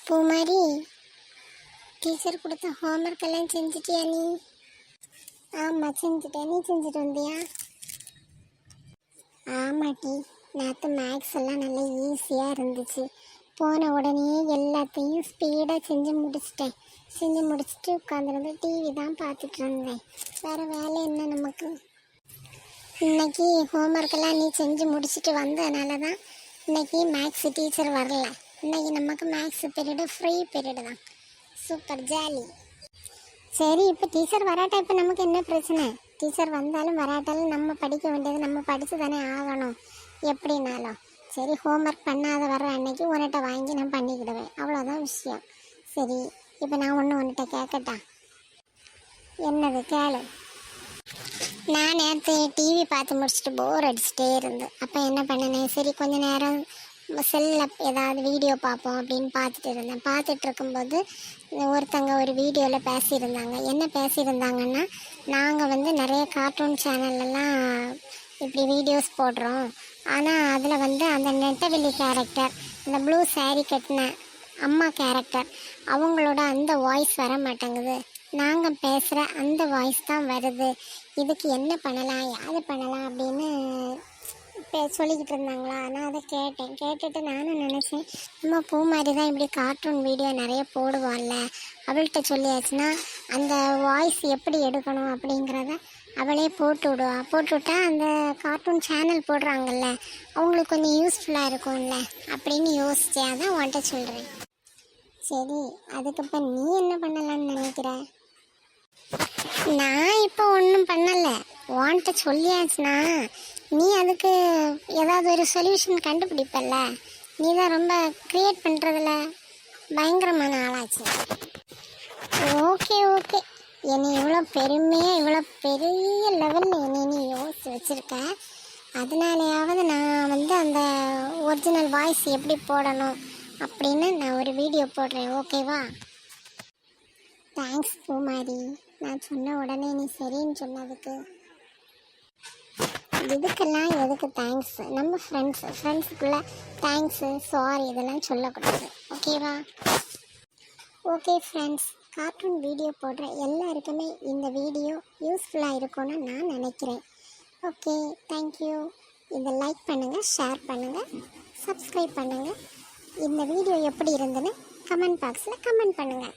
பூமாரி, teacher கொடுத்த homework எல்லாம் செஞ்சுட்டியா நீ? ஆமாம் செஞ்சுட்டேன். நீ செஞ்சுட்டு வந்தியா? ஆமாட்டி, நேற்று மேக்ஸ் எல்லாம் நல்லா ஈஸியாக இருந்துச்சு. போன உடனே எல்லாத்தையும் ஸ்பீடாக செஞ்சு முடிச்சிட்டேன். செஞ்சு முடிச்சுட்டு உட்காந்துருந்து டிவி தான் பார்த்துட்டு இருந்தேன். வேறு வேலை என்ன நமக்கு? இன்னைக்கு ஹோம்ஒர்க்கெல்லாம் நீ செஞ்சு முடிச்சுட்டு வந்ததுனால தான் இன்னைக்கு மேக்ஸ் டீச்சர் வரல. இன்னைக்கு நமக்கு மேக்ஸ் பீரியடு ஃப்ரீ பீரியடு தான். Super jolly. சரி, இப்போ டீச்சர் வராட்டா இப்போ நமக்கு என்ன பிரச்சனை? டீச்சர் வந்தாலும் வராட்டாலும் நம்ம படிக்க வேண்டியது நம்ம படித்து தானே ஆகணும் எப்படின்னாலும். சரி, ஹோம்ஒர்க் பண்ணாத வர அன்னைக்கு உன்கிட்ட வாங்கி நான் பண்ணிக்கிடுவேன், அவ்வளோதான் விஷயம். சரி, இப்போ நான் உன்கிட்ட கேட்கட்டா? என்னது கேளு. நான் நேற்று டிவி பார்த்து முடிச்சுட்டு போர் அடிச்சுட்டே இருந்தேன். அப்போ என்ன பண்ணினேன், சரி கொஞ்ச நேரம் செல்லில் ஏதாவது வீடியோ பார்ப்போம் அப்படின்னு பார்த்துட்டு இருந்தேன். பார்த்துட்டு இருக்கும்போது ஒருத்தங்க ஒரு வீடியோவில் பேசியிருந்தாங்க. என்ன பேசியிருந்தாங்கன்னா, நாங்கள் நிறைய கார்ட்டூன் சேனல்லலாம் இப்படி வீடியோஸ் போடுறோம். ஆனால் அதில் அந்த நெட்டவெளி கேரக்டர், இந்த ப்ளூ சாரீ கட்டின அம்மா கேரக்டர், அவங்களோட அந்த வாய்ஸ் வர மாட்டேங்குது. நாங்கள் பேசுகிற அந்த வாய்ஸ் தான் வருது. இதுக்கு என்ன பண்ணலாம், யாது பண்ணலாம் அப்படின்னு சொல்லிக்கிட்டு இருந்தாங்களா. நான் அதை கேட்டுட்டு நானும் நினச்சேன், நம்ம பூமாரி தான் இப்படி கார்ட்டூன் வீடியோ நிறைய போடுவாள்ல, அவள்கிட்ட சொல்லியாச்சுன்னா அந்த வாய்ஸ் எப்படி எடுக்கணும் அப்படிங்கிறத அவளே போட்டுவிட்டா அந்த கார்ட்டூன் சேனல் போடுறாங்கல்ல, அவங்களுக்கு கொஞ்சம் யூஸ்ஃபுல்லாக இருக்கும்ல அப்படின்னு யோசிச்சே தான் உன்கிட்ட சொல்கிறேன். சரி, அதுக்கப்புறம் நீ என்ன பண்ணலான்னு நினைக்கிற? நான் இப்போ ஒன்றும் பண்ணலை. உன்கிட்ட சொல்லியாச்சுன்னா நீ அதுக்கு ஏதாவது ஒரு சொல்யூஷன் கண்டுபிடிப்பல்ல. நீ தான் ரொம்ப க்ரியேட் பண்ணுறதுல பயங்கரமான ஆளாச்சு. ஓகே, என்னை இவ்வளோ பெருமையாக இவ்வளோ பெரிய லெவலில் என்னை நீ யோசிச்சு வச்சுருக்க. அதனாலேயாவது நான் அந்த ஒரிஜினல் வாய்ஸ் எப்படி போடணும் அப்படின்னு நான் ஒரு வீடியோ போடுறேன், ஓகேவா? தேங்க்ஸ் பூமாரி, நான் சொன்ன உடனே நீ சரின்னு சொன்னதுக்கு. இதுக்கெல்லாம் எதுக்கு தேங்க்ஸ்? நம்ம ஃப்ரெண்ட்ஸுக்குள்ளே தேங்க்ஸு சாரி இதெல்லாம் சொல்லக்கூடாது, ஓகேவா? ஓகே ஃப்ரெண்ட்ஸ், கார்ட்டூன் வீடியோ போடுற எல்லாருக்குமே இந்த வீடியோ யூஸ்ஃபுல்லாக இருக்கும்னு நான் நினைக்கிறேன். Okay, thank you. இதை லைக் பண்ணுங்கள், ஷேர் பண்ணுங்கள், சப்ஸ்கிரைப் பண்ணுங்கள். இந்த வீடியோ எப்படி இருந்துன்னு கமெண்ட் பாக்ஸில் கமெண்ட் பண்ணுங்கள்.